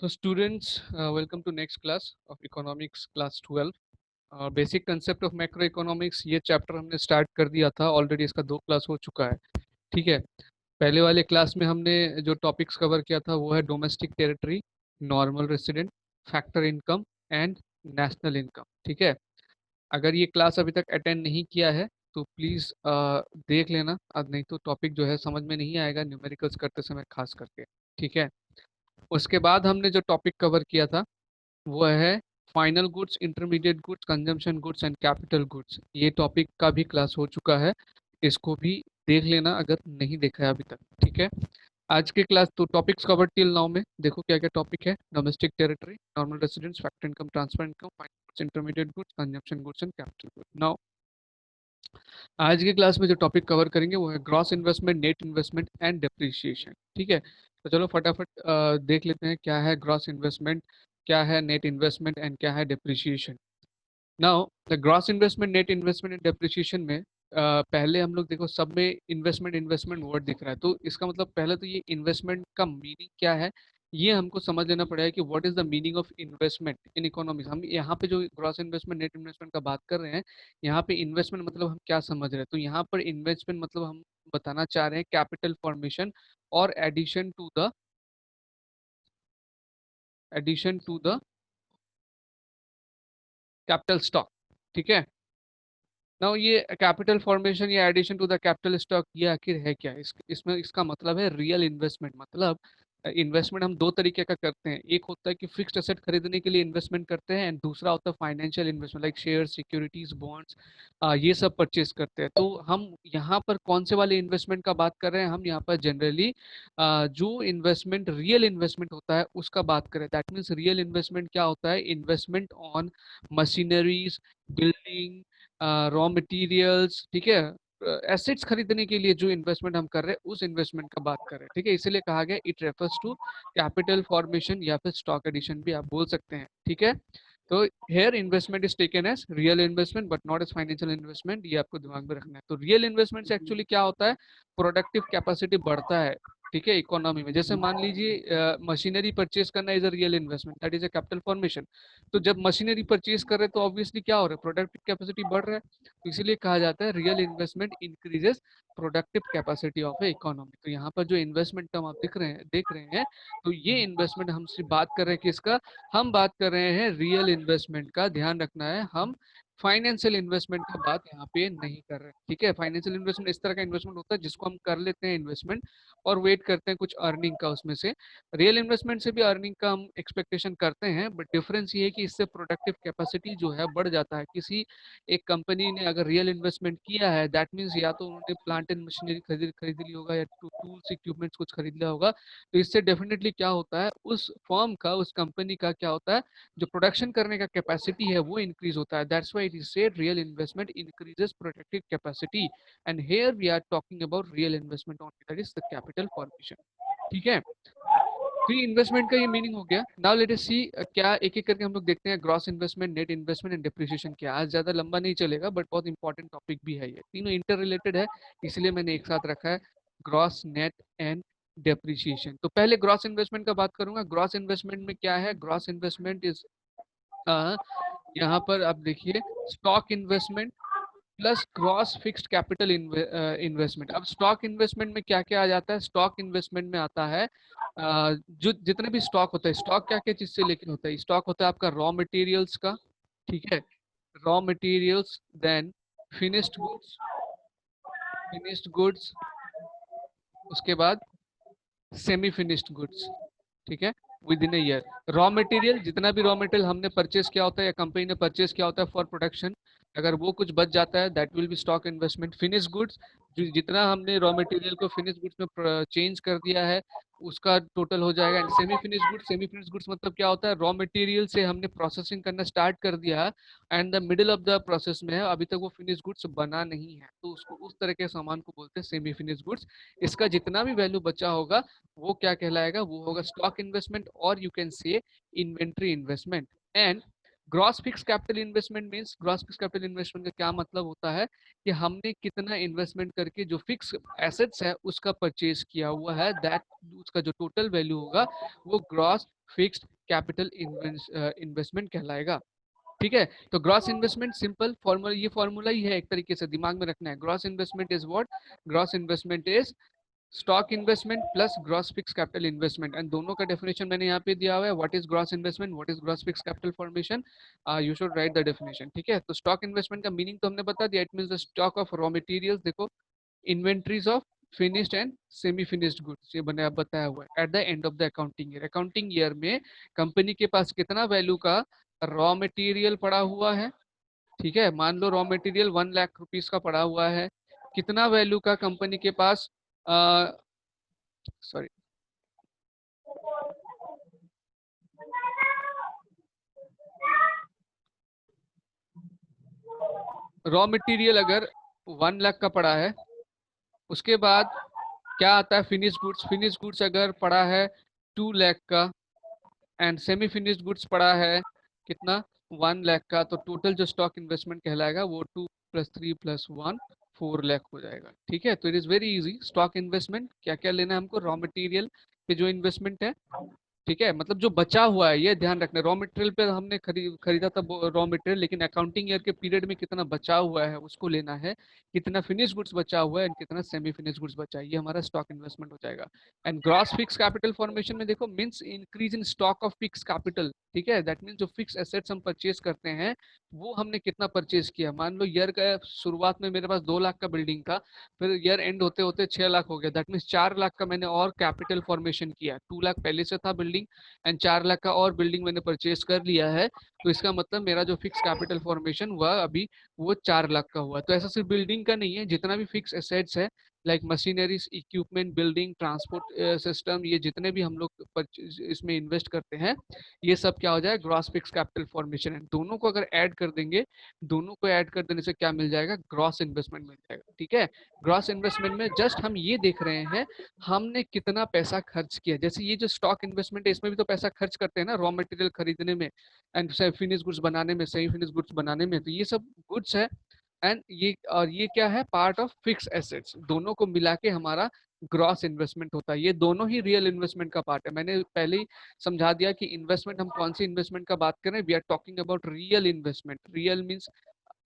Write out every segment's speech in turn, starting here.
So students, welcome to next class of economics class 12. Basic concept of macro economics ये chapter हमने start कर दिया था already. इसका 2 क्लास हो चुका है। ठीक है। पहले वाले क्लास में हमने जो टॉपिक्स कवर किया था वो है domestic territory, normal resident, factor income and national income. ठीक है। अगर ये क्लास अभी तक अटेंड नहीं किया है तो प्लीज़ देख लेना, नहीं तो टॉपिक जो है समझ में नहीं आएगा न्यूमेरिकल्स करते समय खास करके। ठीक है। उसके बाद हमने जो टॉपिक कवर किया था वो है final goods, intermediate goods, consumption goods and capital goods. ये टॉपिक का भी क्लास हो चुका है। इसको भी देख लेना अगर नहीं देखा है अभी तक। ठीक है। आज के क्लास तो टॉपिक्स कवर टिल नाउ में देखो क्या क्या टॉपिक है। Domestic territory, normal residence, factor income, transfer income, final goods, intermediate goods, consumption goods and capital goods. Now आज की क्लास में जो टॉपिक कवर करेंगे वो है gross investment, net investment and depreciation. ठीक है। तो चलो फटाफट देख लेते हैं क्या है ग्रॉस इन्वेस्टमेंट, क्या है नेट इन्वेस्टमेंट एंड क्या है depreciation. Now the gross investment, net investment and depreciation में पहले हम लोग देखो सब में इन्वेस्टमेंट इन्वेस्टमेंट वर्ड दिख रहा है, तो इसका मतलब पहले तो ये इन्वेस्टमेंट का मीनिंग क्या है ये हमको समझ लेना पड़ेगा कि what is the meaning of investment in economics. हम यहाँ पे जो ग्रॉस इन्वेस्टमेंट नेट इन्वेस्टमेंट का बात कर रहे हैं, यहाँ पे इन्वेस्टमेंट मतलब हम क्या समझ रहे हैं। तो यहाँ पर इन्वेस्टमेंट मतलब हम बताना चाह रहे हैं कैपिटल फॉर्मेशन और addition to the capital stock. ठीक है। नाउ ये कैपिटल फॉर्मेशन या addition to the capital stock ये आखिर है क्या? इसमें इसका मतलब है रियल इन्वेस्टमेंट। मतलब इन्वेस्टमेंट हम दो तरीके का करते हैं। एक होता है कि फिक्स्ड एसेट खरीदने के लिए इन्वेस्टमेंट करते हैं, एंड दूसरा होता है financial investment like share, securities, bonds, ये सब परचेज करते हैं। तो हम यहाँ पर कौन से वाले इन्वेस्टमेंट का बात कर रहे हैं? हम यहाँ पर जनरली जो इन्वेस्टमेंट रियल इन्वेस्टमेंट होता है उसका बात करें। दैट मीन्स रियल इन्वेस्टमेंट क्या होता है? Investment on machineries, building, raw materials. ठीक है। एसेट्स खरीदने के लिए जो इन्वेस्टमेंट हम कर रहे हैं उस इन्वेस्टमेंट का बात कर रहे हैं। ठीक है। इसीलिए कहा गया it refers to capital formation या फिर स्टॉक एडिशन भी आप बोल सकते हैं। ठीक है। तो here investment is taken as real investment but not as financial investment, ये आपको दिमाग में रखना है। तो रियल इन्वेस्टमेंट से एक्चुअली क्या होता है? प्रोडक्टिव कैपेसिटी बढ़ता है। ठीक है। इकोनॉमी में जैसे मान लीजिए मशीनरी परचेज करना is a real investment, that is a capital formation. तो जब मशीनरी परचेज कर रहे हैं तो ऑब्वियसली क्या हो रहा है? प्रोडक्टिव कैपेसिटी बढ़ रहा है। तो इसीलिए कहा जाता है real investment increases productive capacity of A economy. तो यहाँ पर जो इन्वेस्टमेंट टर्म आप देख रहे हैं, तो ये इन्वेस्टमेंट हम सिर्फ बात कर रहे हैं कि इसका, हम बात कर रहे हैं रियल इन्वेस्टमेंट का। ध्यान रखना है, हम फाइनेंशियल इन्वेस्टमेंट का बात यहाँ पे नहीं कर रहे हैं। ठीक है। फाइनेंशियल इन्वेस्टमेंट इस तरह का इन्वेस्टमेंट होता है जिसको हम कर लेते हैं इन्वेस्टमेंट और वेट करते हैं कुछ अर्निंग का उसमें से। रियल इन्वेस्टमेंट से भी अर्निंग का हम एक्सपेक्टेशन करते हैं, बट डिफरेंस ये है कि इससे प्रोडक्टिव कैपेसिटी जो है बढ़ जाता है। किसी एक कंपनी ने अगर रियल इन्वेस्टमेंट किया है, दैट मीन्स या तो उन्होंने प्लांट एंड मशीनरी खरीद ली होगा या टूल्स इक्विपमेंट्स कुछ खरीद लिया होगा। तो इससे डेफिनेटली क्या होता है? उस फर्म का, उस कंपनी का क्या होता है? जो प्रोडक्शन करने का कैपेसिटी है वो इंक्रीज होता है। That's why it is said real investment increases productive capacity, and here we are talking about real investment only, that is the capital formation. ठीक है। तो ये इन्वेस्टमेंट का ये मीनिंग हो गया। नाउ लेट अस सी क्या एक एक करके हम लोग देखते हैं gross investment, net investment and depreciation क्या। आज ज्यादा लंबा नहीं चलेगा बट बहुत इंपॉर्टेंट टॉपिक भी है, ये तीनों इंटर रिलेटेड है, इसलिए मैंने एक साथ रखा है ग्रॉस, नेट एंड डेप्रिसिएशन। तो पहले ग्रॉस इन्वेस्टमेंट का बात करूंगा। ग्रॉस इन्वेस्टमेंट में क्या है? ग्रॉस इन्वेस्टमेंट इज, यहाँ पर आप देखिए, stock investment plus gross fixed capital investment. अब स्टॉक इन्वेस्टमेंट में क्या क्या आ जाता है? स्टॉक इन्वेस्टमेंट में आता है जो जितने भी स्टॉक होता है, स्टॉक क्या क्या चीज से लेकिन होता है? स्टॉक होता है आपका रॉ मटेरियल्स का। ठीक है। Raw materials, then finished goods, finished goods, उसके बाद सेमी फिनिश्ड गुड्स। ठीक है। Within a year, raw material, जितना भी रॉ मटेरियल हमने परचेस किया होता है या कंपनी ने परचेस किया होता है फॉर प्रोडक्शन, अगर वो कुछ बच जाता है that will be stock investment. Finish goods, जितना हमने रॉ मटेरियल को फिनिश गुड्स में चेंज कर दिया है उसका टोटल हो जाएगा। एंड सेमी फिनिश गुड्स मतलब क्या होता है? रॉ मटेरियल से हमने प्रोसेसिंग करना स्टार्ट कर दिया है and the middle of the process में है, अभी तक वो फिनिश गुड्स बना नहीं है, तो उसको उस तरह के सामान को बोलते हैं सेमी फिनिश गुड्स। इसका जितना भी वैल्यू बचा होगा वो क्या कहलाएगा? वो होगा स्टॉक इन्वेस्टमेंट, और you can say inventory investment. And gross fix capital investment means, gross fix capital investment का क्या मतलब होता है कि हमने कितना इन्वेस्टमेंट करके जो फिक्स एसेट्स है उसका परचेज किया हुआ है, दैट उसका जो टोटल वैल्यू होगा वो ग्रॉस फिक्स्ड कैपिटल इन्वेस्टमेंट कहलाएगा। ठीक है, तो ग्रॉस इन्वेस्टमेंट सिंपल फॉर्मूला, ये फॉर्मूला ही है, एक तरीके से दिमाग में रखना है। Gross investment is what, gross investment is stock investment plus gross fix capital investment, and दोनों का डेफिनेशन मैंने यहाँ पे दिया हुआ है। What is gross investment, what is gross fix capital formation, you should write the definition. ठीक है, तो स्टॉक इन्वेस्टमेंट का मीनिंग तो हमने बता दिया, it means the stock of raw materials, देखो inventories of finished and semi finished goods, ये बने बताया हुआ है। At the end of the accounting year, accounting year में कंपनी के पास कितना वैल्यू का रॉ मटेरियल पड़ा हुआ है। ठीक है, मान लो रॉ मटेरियल 1 लाख रुपीज का पड़ा हुआ है, कितना वैल्यू का कंपनी के पास, सॉरी, रॉ मटेरियल अगर 1 लाख का पड़ा है, उसके बाद क्या आता है फिनिश गुड्स, फिनिश गुड्स अगर पड़ा है 2 लाख का, एंड सेमी फिनिश्ड गुड्स पड़ा है कितना, 1 लाख का, तो टोटल जो स्टॉक इन्वेस्टमेंट कहलाएगा वो 2 + 3 + 1 4 लाख हो जाएगा। ठीक है, तो it is very easy. Stock investment क्या क्या लेना है हमको, रॉ मटेरियल पे जो इन्वेस्टमेंट है, ठीक है, मतलब जो बचा हुआ है, ये ध्यान रखना। रॉ मटेरियल पे हमने खरीदा था रॉ मटेरियल, लेकिन अकाउंटिंग ईयर के पीरियड में कितना बचा हुआ है उसको लेना है, कितना फिनिश गुड्स बचा हुआ है एंड कितना सेमी फिनिश गुड्स बचा है, ये हमारा स्टॉक इन्वेस्टमेंट हो जाएगा। And gross fix capital formation में देखो means increase in stock of fix capital. ठीक है, दैट मीन्स जो फिक्स एसेट्स हम परचेज करते हैं वो हमने कितना परचेज किया। मान लो ईयर का शुरुआत में मेरे पास 2 लाख का बिल्डिंग था, फिर ईयर एंड होते होते 6 लाख हो गया, दैट मीन्स 4 लाख का मैंने और कैपिटल फॉर्मेशन किया। 2 लाख पहले से था बिल्डिंग एंड 4 लाख का और बिल्डिंग मैंने परचेज कर लिया है, तो इसका मतलब मेरा जो फिक्स कैपिटल फॉर्मेशन हुआ अभी वो 4 लाख का हुआ। तो ऐसा सिर्फ बिल्डिंग का नहीं है, जितना भी फिक्स एसेट्स है like machineries, equipment, building, transport system, ये जितने भी हम लोग इसमें इन्वेस्ट करते हैं, ये सब क्या हो जाए, ग्रॉस फिक्स कैपिटल फॉर्मेशन है। दोनों को अगर ऐड कर देंगे, दोनों को ऐड कर देने से क्या मिल जाएगा, ग्रॉस इन्वेस्टमेंट मिल जाएगा। ठीक है, ग्रॉस इन्वेस्टमेंट में जस्ट हम ये देख रहे हैं हमने कितना पैसा खर्च किया। जैसे ये जो स्टॉक इन्वेस्टमेंट है इसमें भी तो पैसा खर्च करते हैं ना, रॉ मटेरियल खरीदने में एंड फिनिश गुड्स बनाने में, सेमी फिनिश गुड्स बनाने में, तो ये सब गुड्स है। एंड ये और ये क्या है, पार्ट ऑफ फिक्स एसेट्स, दोनों को मिला के हमारा ग्रॉस इन्वेस्टमेंट होता है। ये दोनों ही रियल इन्वेस्टमेंट का पार्ट है। मैंने पहले ही समझा दिया कि इन्वेस्टमेंट हम कौन सी इन्वेस्टमेंट का बात करें, we are talking about real investment. Real means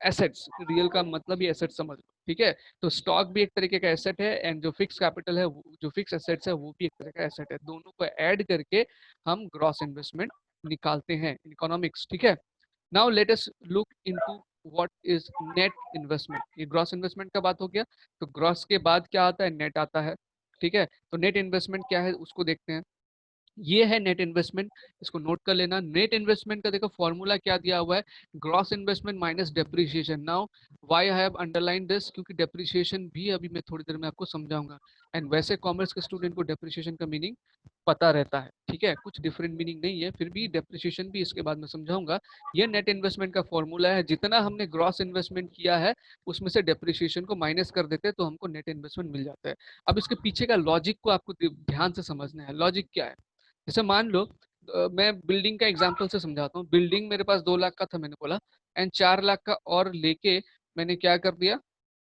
assets, real का मतलब ही एसेट समझ लो। ठीक है, तो स्टॉक भी एक तरीके का एसेट है एंड जो फिक्स कैपिटल है जो फिक्स एसेट्स है वो भी एक तरह का एसेट है, दोनों को ऐड करके हम ग्रॉस इन्वेस्टमेंट निकालते हैं इकोनॉमिक्स। ठीक है, now let us look into what is net investment. ये ग्रॉस इन्वेस्टमेंट का बात हो गया, तो ग्रॉस के बाद क्या आता है, नेट आता है। ठीक है, तो नेट इन्वेस्टमेंट क्या है उसको देखते हैं। ये है नेट इन्वेस्टमेंट, इसको नोट कर लेना। नेट इन्वेस्टमेंट का देखो फॉर्मूला क्या दिया हुआ है, gross investment minus depreciation. Now why I have underline this, क्योंकि डेप्रिसिएशन भी अभी मैं थोड़ी देर में आपको समझाऊंगा। एंड वैसे कॉमर्स के स्टूडेंट को डेप्रिसिएशन का मीनिंग पता रहता है, ठीक है, कुछ डिफरेंट मीनिंग नहीं है, फिर भी डेप्रिसिएशन भी इसके बाद में समझाऊंगा। ये नेट इन्वेस्टमेंट का फॉर्मूला है, जितना हमने ग्रॉस इन्वेस्टमेंट किया है उसमें से डेप्रिसिएशन को माइनस कर देते हैं तो हमको नेट इन्वेस्टमेंट मिल जाता है। अब इसके पीछे का लॉजिक को आपको ध्यान से समझना है। लॉजिक क्या है, जैसे मान लो मैं बिल्डिंग का एग्जांपल से समझाता हूँ। बिल्डिंग मेरे पास 2 लाख का था मैंने बोला, एंड 4 लाख का और लेके मैंने क्या कर दिया,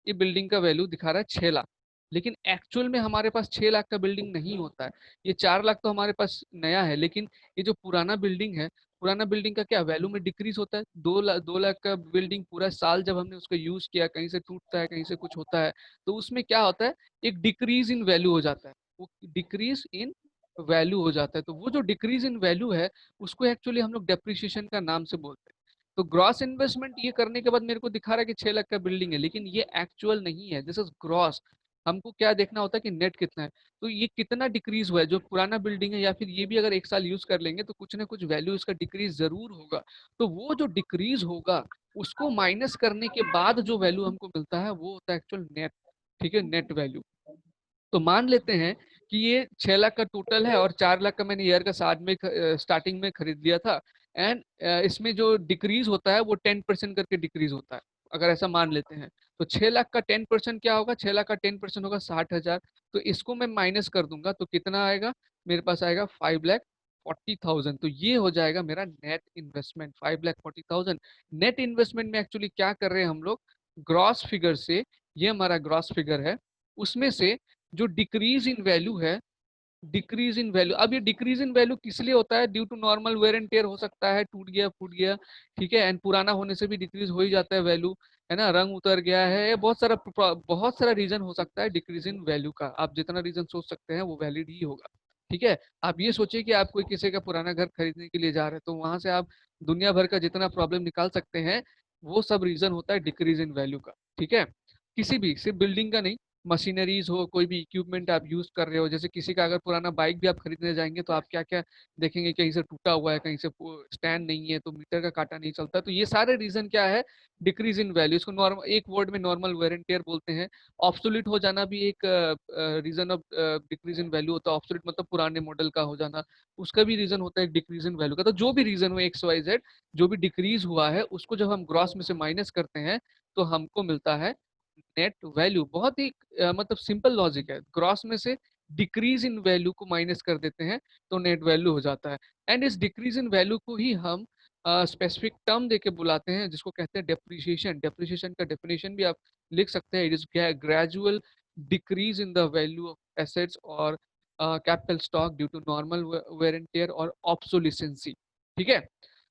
ये बिल्डिंग का वैल्यू दिखा रहा है 6 लाख, लेकिन एक्चुअल में हमारे पास 6 लाख का बिल्डिंग नहीं होता है। ये 4 लाख तो हमारे पास नया है, लेकिन ये जो पुराना बिल्डिंग है, पुराना बिल्डिंग का क्या वैल्यू में डिक्रीज होता है। 2 लाख का बिल्डिंग पूरा साल जब हमने उसका यूज किया, कहीं से टूटता है कहीं से कुछ होता है, तो उसमें क्या होता है, एक डिक्रीज इन वैल्यू हो जाता है, वो डिक्रीज इन वैल्यू हो जाता है। तो वो जो डिक्रीज इन वैल्यू है उसको एक्चुअली हम लोग डेप्रिसिएशन का नाम से बोलते हैं। तो ग्रॉस इन्वेस्टमेंट ये करने के बाद मेरे को दिखा रहा है कि 6 लाख का बिल्डिंग है, लेकिन ये एक्चुअल नहीं है, दिस इज ग्रॉस। हमको क्या देखना होता है कि नेट कितना है, तो ये कितना डिक्रीज हुआ है। जो पुराना बिल्डिंग है या फिर ये भी अगर एक साल यूज कर लेंगे तो कुछ ना कुछ वैल्यू इसका डिक्रीज जरूर होगा। तो वो जो डिक्रीज होगा उसको माइनस करने के बाद जो वैल्यू हमको मिलता है वो होता है एक्चुअल नेट। ठीक है, नेट वैल्यू। तो मान लेते हैं कि ये 6 लाख का टोटल है और 4 लाख का मैंने ईयर का स्टार्टिंग में खरीद लिया था, एंड इसमें जो डिक्रीज होता है वो 10% करके डिक्रीज होता है। अगर ऐसा मान लेते हैं तो 6 लाख का 10% क्या होगा, 6 लाख का 10% होगा 60 हजार। तो इसको मैं माइनस कर दूंगा तो कितना आएगा, मेरे पास आएगा 5 लाख 40,000, तो ये हो जाएगा मेरा नेट इन्वेस्टमेंट 5,40,000। नेट इन्वेस्टमेंट में एक्चुअली क्या कर रहे हैं हम लोग, ग्रॉस फिगर से, ये हमारा ग्रॉस फिगर है, उसमें से जो डिक्रीज इन वैल्यू है, डिक्रीज इन वैल्यू, अब ये डिक्रीज इन वैल्यू किस लिए होता है, due to normal wear and tear हो सकता है, टूट गया फूट गया, ठीक है, एंड पुराना होने से भी डिक्रीज हो ही जाता है वैल्यू, है ना, रंग उतर गया है, ये बहुत सारा रीजन हो सकता है डिक्रीज इन वैल्यू का, आप जितना रीजन सोच सकते हैं वो वैलिड ही होगा। ठीक है, आप ये सोचिए कि आप कोई किसी का पुराना घर खरीदने के लिए जा रहे हैं, तो वहां से आप दुनिया भर का जितना प्रॉब्लम निकाल सकते हैं, वो सब रीजन होता है डिक्रीज इन वैल्यू का। ठीक है, किसी भी, सिर्फ बिल्डिंग का नहीं, मशीनरीज हो, कोई भी इक्विपमेंट आप यूज कर रहे हो, जैसे किसी का अगर पुराना बाइक भी आप खरीदने जाएंगे तो आप क्या क्या देखेंगे, कहीं से टूटा हुआ है, कहीं से स्टैंड नहीं है, तो मीटर का कांटा नहीं चलता, तो ये सारे रीजन क्या है, डिक्रीज इन वैल्यू, इसको नॉर्मल, एक वर्ड में नॉर्मल वेयर एंड टेयर बोलते हैं। ऑब्सोल्यूट हो जाना भी एक reason of decrease in value होता है, ऑब्सोल्यूट मतलब पुराने मॉडल का हो जाना, उसका भी रीजन होता है डिक्रीज इन वैल्यू का। तो जो भी रीजन हो एक्स वाई जेड, जो भी डिक्रीज हुआ है उसको जब हम ग्रॉस में से माइनस करते हैं तो हमको मिलता है नेट वैल्यू। बहुत ही मतलब सिंपल लॉजिक है, ग्रॉस में से डिक्रीज इन वैल्यू को माइनस कर देते हैं तो नेट वैल्यू हो जाता है। एंड इस डिक्रीज इन वैल्यू को ही हम स्पेसिफिक टर्म देके बुलाते हैं, जिसको कहते हैं डेप्रिसिएशन। डेप्रिसिएशन का डेफिनेशन भी आप लिख सकते हैं, it is gradual decrease in the value of assets और capital stock due to normal wear and tear और ऑब्सोलिसेंसी। ठीक है,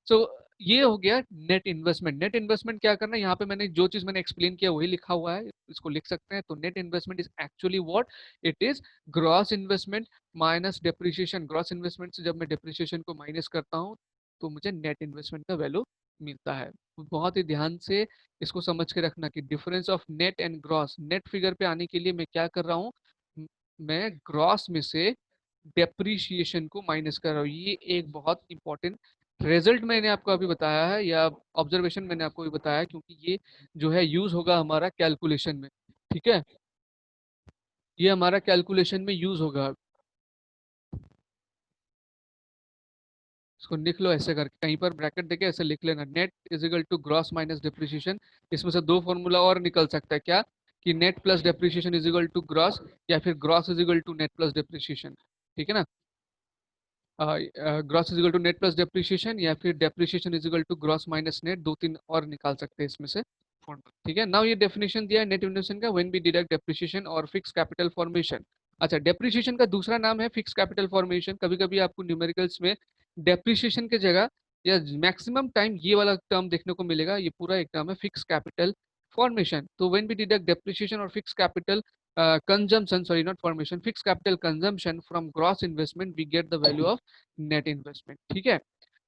सो ये हो गया नेट इन्वेस्टमेंट। नेट इन्वेस्टमेंट क्या करना है, यहाँ पे मैंने जो चीज मैंने एक्सप्लेन किया वही लिखा हुआ है, इसको लिख सकते हैं। तो net investment is actually what it is, gross investment minus depreciation. Gross investment से जब मैं डेप्रिसिएशन को माइनस करता हूँ तो मुझे नेट इन्वेस्टमेंट का वैल्यू मिलता है। तो बहुत ही ध्यान से इसको समझ के रखना कि difference of net and gross, net figure पे आने के लिए मैं क्या कर रहा हूँ, मैं ग्रॉस में से डेप्रिसिएशन को माइनस कर रहा हूँ। ये एक बहुत इंपॉर्टेंट रिजल्ट मैंने आपको अभी बताया है, या ऑब्जर्वेशन मैंने आपको भी बताया है, क्योंकि ये जो है यूज होगा हमारा कैलकुलेशन में। ठीक है, ये हमारा कैलकुलेशन में यूज होगा। इसको लिख लो ऐसे करके, कहीं पर ब्रैकेट देके ऐसे लिख लेना, net is equal to gross minus depreciation. इसमें से दो फॉर्मूला और निकल सकता है क्या, कि net plus depreciation is equal to gross, या फिर gross is equal to net plus depreciation. ठीक है ना, gross is equal to net plus depreciation, या फिर depreciation is equal to gross minus net, दो तीन और निकाल सकते हैं इसमें से फॉर्मूला। ठीक है, नाउ ये डेफिनेशन दिया है नेट इन्वेस्टमेंट का, व्हेन वी डिडक्ट डेप्रिसिएशन और फिक्स कैपिटल फॉर्मेशन। अच्छा, डेप्रिसिएशन का दूसरा नाम है फिक्स कैपिटल फॉर्मेशन। कभी कभी आपको न्यूमेरिकल्स में डेप्रिसिएशन की जगह या मैक्सिमम टाइम ये वाला टर्म देखने को मिलेगा, ये पूरा एक टर्म है फिक्स कैपिटल फॉर्मेशन। तो व्हेन वी डिडक्ट डेप्रिसिएशन और fix capital consumption, sorry, not formation, fixed capital consumption from gross investment, we get the value of net investment. ठीक है,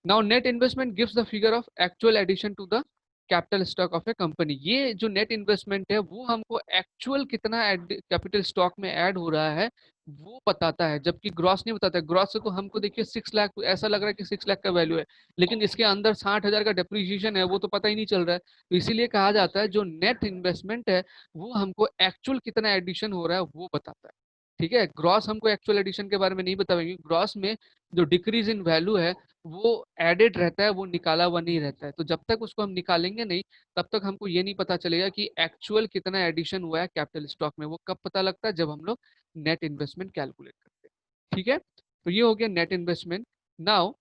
now net investment gives the figure of actual addition to the capital stock of A company. ये जो net investment है वो हमको actual कितना capital stock में add हो रहा है वो बताता है, जबकि ग्रॉस नहीं बताता है। ग्रॉस से तो हमको देखिए 6 लाख ऐसा लग रहा है कि 6 लाख का वैल्यू है, लेकिन इसके अंदर 60,000 का डेप्रीशिएशन है, वो तो पता ही नहीं चल रहा है। तो इसीलिए कहा जाता है जो नेट इन्वेस्टमेंट है वो हमको एक्चुअल कितना एडिशन हो रहा है वो बताता है। ठीक है, ग्रॉस हमको एक्चुअल एडिशन के बारे में नहीं बताएंगे, ग्रॉस में जो डिक्रीज इन वैल्यू है वो एडेड रहता है, वो निकाला हुआ नहीं रहता है। तो जब तक उसको हम निकालेंगे नहीं तब तक हमको ये नहीं पता चलेगा कि एक्चुअल कितना एडिशन हुआ है कैपिटल स्टॉक में। वो कब पता लगता है, जब हम लोग नेट इन्वेस्टमेंट कैलकुलेट करते हैं। ठीक है, तो ये हो गया नेट इन्वेस्टमेंट। नाउ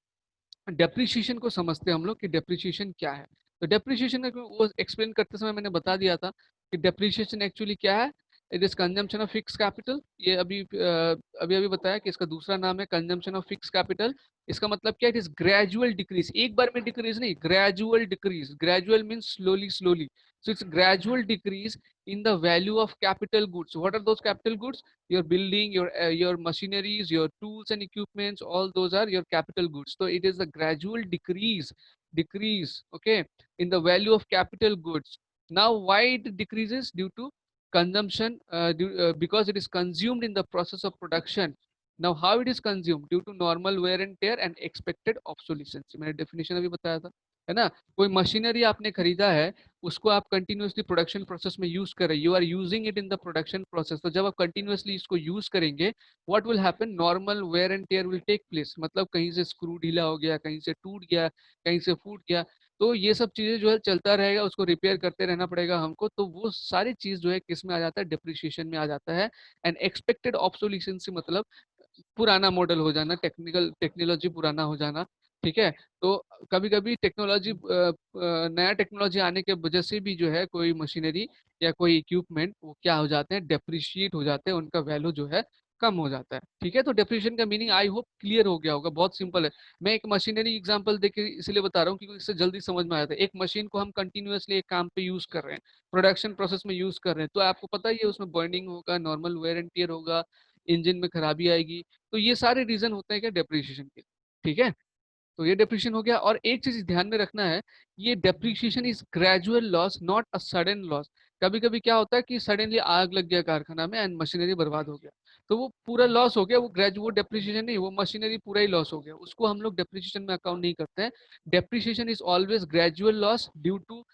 डेप्रिसिएशन को समझते हैं हम लोग कि डेप्रिसिएशन क्या है। तो डेप्रिसिएशन वो एक्सप्लेन करते समय मैंने बता दिया था कि डेप्रिसिएशन एक्चुअली क्या है, it is consumption of fix capital. ये अभी अभी बताया कि इसका दूसरा नाम है कंजम्पशन ऑफ फिक्स कैपिटल। इसका मतलब क्या है, इट इज ग्रेजुअल डिक्रीज, एक बार में डिक्रीज नहीं, gradual decrease. Gradual means slowly slowly, so it's gradual decrease in the value of capital goods. What are those capital goods? Your building, your machineries, your tools and equipments, all those are your capital goods. So it is a gradual decrease, okay, in the value of capital goods. Now why it decreases? Due to consumption, because it is consumed in the process of production. Now how it is consumed? Due to normal wear and tear and expected obsolescence. मैंने definition अभी बताया था, है ना। कोई machinery आपने खरीदा है, उसको आप कंटिन्यूअसली प्रोडक्शन प्रोसेस में यूज कर रहे हैं, you are using it in the production process. तो जब आप कंटिन्यूअसली इसको यूज करेंगे, what will happen, normal wear and tear will take place. मतलब कहीं से स्क्रू ढीला हो गया, कहीं से टूट गया, कहीं से फूट गया, तो ये सब चीजें जो है चलता रहेगा, उसको रिपेयर करते रहना पड़ेगा हमको। तो वो सारी चीज जो है किस में आ जाता है, डिप्रिसिएशन में आ जाता है। एंड एक्सपेक्टेड ऑब्सोलिसेंस मतलब पुराना मॉडल हो जाना, टेक्नोलॉजी पुराना हो जाना। ठीक है। तो कभी कभी टेक्नोलॉजी नया टेक्नोलॉजी आने के वजह से भी जो है कोई मशीनरी या कोई इक्विपमेंट वो क्या हो जाते हैं, डेप्रिशिएट हो जाते हैं, उनका वैल्यू जो है कम हो जाता है। ठीक है। तो डेप्रिशिएशन का मीनिंग आई होप क्लियर हो गया होगा, बहुत सिंपल है। मैं एक मशीनरी एग्जांपल देके इसलिए बता रहा हूँ क्योंकि इससे जल्दी समझ में आता है। एक मशीन को हम कंटिन्यूअसली एक काम पे यूज कर रहे हैं, प्रोडक्शन प्रोसेस में यूज कर रहे हैं, तो आपको पता ही है उसमें बर्निंग होगा, नॉर्मल वेयर एंड टियर होगा, इंजन में खराबी आएगी। तो ये सारे रीजन होते हैं क्या, डेप्रिशिएशन के। ठीक है। तो ये डेप्रिशिएशन हो गया। और एक चीज ध्यान में रखना है, ये depreciation is gradual loss, not a sudden loss. कभी कभी क्या होता है कि सडनली आग लग गया कारखाना में एंड मशीनरी बर्बाद हो गया, तो वो पूरा लॉस हो गया, वो ग्रेजुअल डेप्रिशिएशन नहीं, वो मशीनरी पूरा ही लॉस हो गया, उसको हम लोग डेप्रिशिएशन में अकाउंट नहीं करते हैं। Depreciation is always gradual loss due to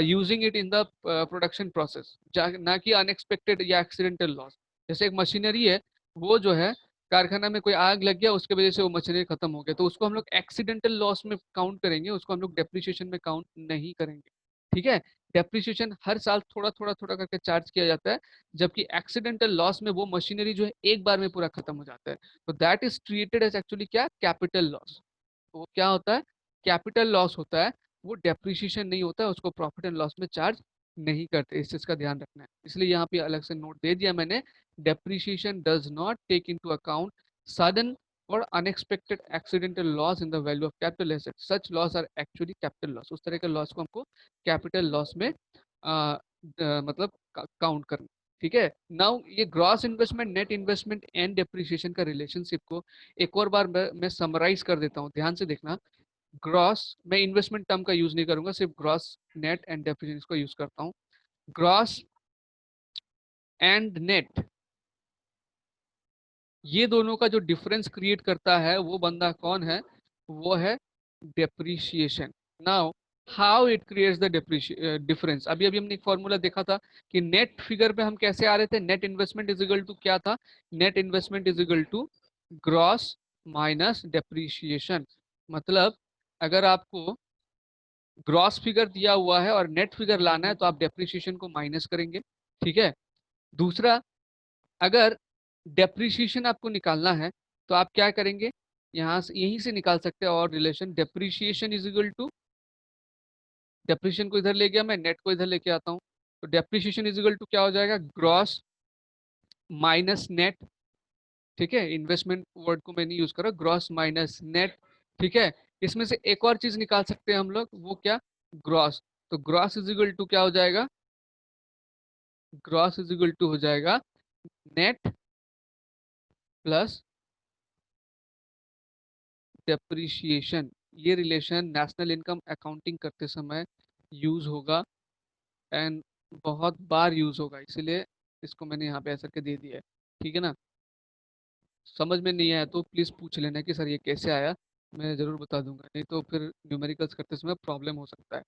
using it in the production process, ना कि अनएक्सपेक्टेड या एक्सीडेंटल लॉस। जैसे एक मशीनरी है, वो जो है कारखाना में कोई आग लग गया, उसके वजह से वो मशीनरी खत्म हो गया, तो उसको हम लोग एक्सीडेंटल लॉस में काउंट करेंगे, उसको हम लोग डेप्रिशिएशन में काउंट नहीं करेंगे। ठीक है। डेप्रिशिएशन हर साल थोड़ा थोड़ा थोड़ा करके चार्ज किया जाता है, जबकि एक्सीडेंटल लॉस में वो मशीनरी जो है एक बार में पूरा खत्म हो जाता है। तो that is treated as actually क्या, कैपिटल लॉस। तो वो क्या होता है, कैपिटल लॉस होता है, वो डेप्रिशिएशन नहीं होता है, उसको प्रॉफिट एंड लॉस में चार्ज नहीं करते। इस चीज का ध्यान रखना है, इसलिए यहाँ पे अलग से नोट दे दिया मैंने। Depreciation does not take into account sudden or unexpected accidental loss in the value of capital asset. Such loss are actually capital loss. उस तरह के लॉस को हमको कैपिटल लॉस में मतलब काउंट करना। ठीक है। नाउ ये gross investment, net investment and depreciation का रिलेशनशिप को एक और बार मैं समराइज कर देता हूँ, ध्यान से देखना। ग्रॉस, मैं इन्वेस्टमेंट टर्म का यूज नहीं करूंगा, सिर्फ ग्रॉस, नेट एंड डेप्रिसिएशन को यूज करता हूँ। ग्रॉस एंड नेट, ये दोनों का जो डिफरेंस क्रिएट करता है वो बंदा कौन है, वो है depreciation. Now how it creates the difference, अभी अभी हमने एक फॉर्मूला देखा था कि नेट फिगर पे हम कैसे आ रहे थे, net investment is equal to क्या था, net investment is equal to gross minus depreciation. मतलब अगर आपको ग्रॉस फिगर दिया हुआ है और नेट फिगर लाना है तो आप डेप्रिशिएशन को माइनस करेंगे। ठीक है। दूसरा, अगर डेप्रिशिएशन आपको निकालना है तो आप क्या करेंगे, यहाँ से यहीं से निकाल सकते हैं, और relation depreciation is equal to, depreciation को इधर ले गया मैं, नेट को इधर लेके आता हूँ, तो डेप्रिशिएशन इज इक्वल टू क्या हो जाएगा, ग्रॉस माइनस नेट। ठीक है। इन्वेस्टमेंट वर्ड को मैं नहीं यूज कर रहा, ग्रॉस माइनस नेट। ठीक है। इसमें से एक और चीज निकाल सकते हैं हम लोग, वो क्या, ग्रॉस। तो ग्रॉस इज इक्वल टू क्या हो जाएगा, ग्रॉस इज इक्वल टू हो जाएगा नेट प्लस डेप्रिशिएशन। ये रिलेशन नेशनल इनकम अकाउंटिंग करते समय यूज होगा एंड बहुत बार यूज होगा, इसलिए इसको मैंने यहाँ पे ऐसा के दे दिया है। ठीक है ना। समझ में नहीं आया तो प्लीज पूछ लेना कि सर ये कैसे आया, मैं जरूर बता दूंगा, नहीं तो फिर न्यूमेरिकल्स करते समय प्रॉब्लम हो सकता है।